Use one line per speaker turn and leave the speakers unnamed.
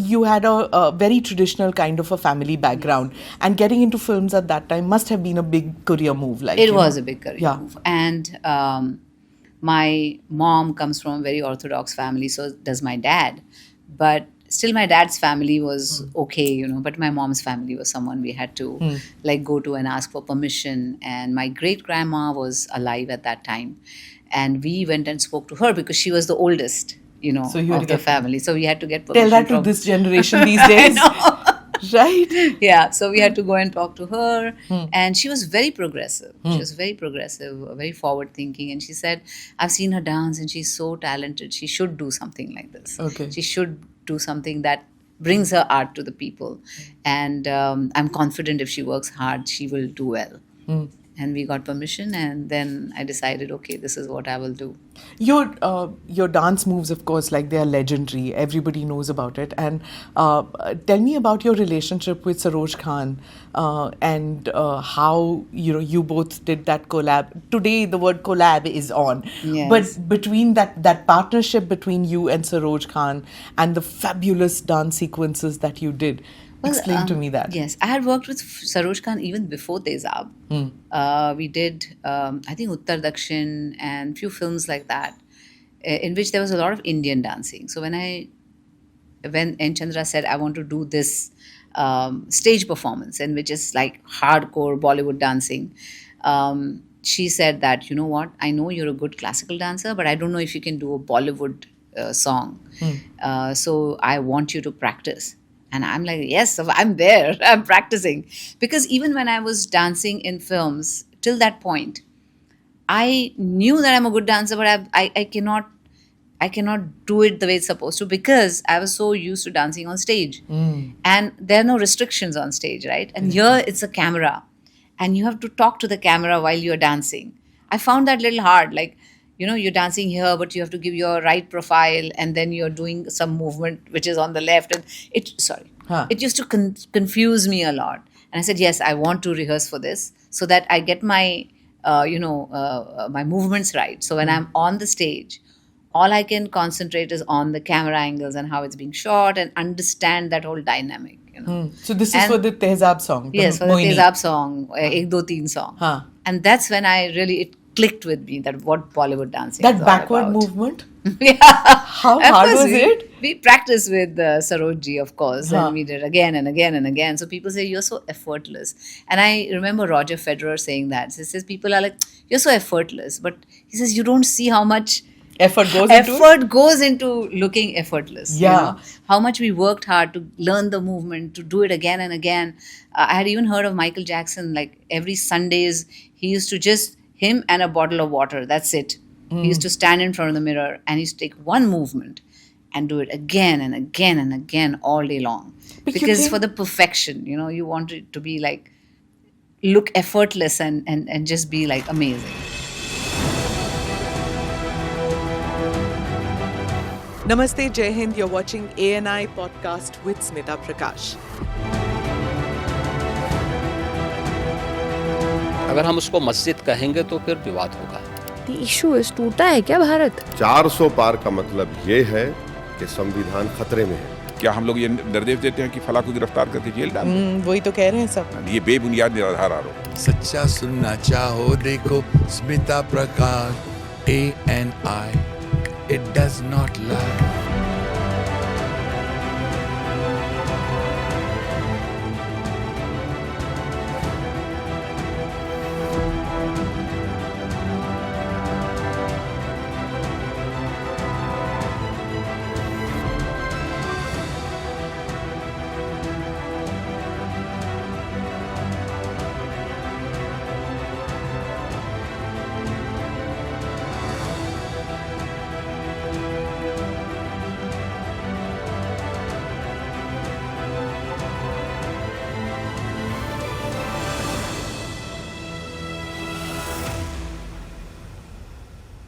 you had a very traditional kind of a family background, and getting into films at that time must have been a big career move. Like
it was a big career move.
Yeah.
And my mom comes from a very orthodox family, so does my dad. But still, my dad's family was okay, you know. But my mom's family was someone we had to like go to and ask for permission. And my great grandma was alive at that time, and we went and spoke to her because she was the oldest, you know,
So you had
of
to
the
get-
family. So we had to get permission.
Tell that to
from-
this generation these days. Right?
Yeah, so we had to go and talk to her, and she was very progressive. She was very progressive, very forward thinking, and she said, I've seen her dance and she's so talented, she should do something like this.
Okay.
She should do something that brings her art to the people, and I'm confident if she works hard she will do well. And we got permission, and then I decided, okay, this is what I will do.
Your dance moves, of course, like they are legendary. Everybody knows about it. And tell me about your relationship with Saroj Khan and how you both did that collab. Today, the word collab is on.
Yes.
But between that partnership between you and Saroj Khan and the fabulous dance sequences that you did, explain to me that.
Yes, I had worked with Saroj Khan even before Tezab. We did, I think, Uttar Dakshin and few films like that, in which there was a lot of Indian dancing. So when N. Chandra said, I want to do this stage performance, in which is like hardcore Bollywood dancing, she said that, you know what, I know you're a good classical dancer, but I don't know if you can do a Bollywood song. So I want you to practice. And I'm like, yes, I'm there. I'm practicing. Because even when I was dancing in films, till that point, I knew that I'm a good dancer, but I cannot do it the way it's supposed to, because I was so used to dancing on stage. And there are no restrictions on stage, right? And here it's a camera, and you have to talk to the camera while you're dancing. I found that a little hard. Like, you know, you're dancing here, but you have to give your right profile, and then you're doing some movement which is on the left. And it used to confuse me a lot. And I said, yes, I want to rehearse for this so that I get my, my movements right. So when I'm on the stage, all I can concentrate is on the camera angles and how it's being shot, and understand that whole dynamic. You know.
So this is for the Tehzab song.
Yes, for the
Mohini.
Tezab song, Ek Do Teen song. And that's when it clicked with me that what Bollywood dancing is
That
all
backward
about.
movement?
Yeah.
How
Of
hard
course,
was it?
We practiced with Saroj ji, of course, and we did again and again and again. So people say, you're so effortless. And I remember Roger Federer saying that. He says, people are like, you're so effortless. But he says, you don't see how much
Effort goes
into looking effortless.
Yeah.
You know? How much we worked hard to learn the movement, to do it again and again. I had even heard of Michael Jackson, like every Sundays, he used to just, him and a bottle of water, that's it. He used to stand in front of the mirror and he used to take one movement and do it again and again and again all day long.
But
because for the perfection, you know, you want it to be like, look effortless and just be like amazing.
Namaste, Jai Hind. You're watching ANI podcast with Smita Prakash.
अगर हम उसको मस्जिद कहेंगे तो फिर विवाद होगा.
The issue is टूटा है क्या भारत?
400 पार का मतलब ये है कि संविधान खतरे में है.
क्या हम लोग ये निर्देश देते हैं कि फला को गिरफ्तार करके जेल डाल दें?
वही तो कह रहे हैं सब.
ये बेबुनियाद निराधार आरोप.
सच्चा सुनना चाहो देखो स्मिता प्रकाश ANI. It does not lie.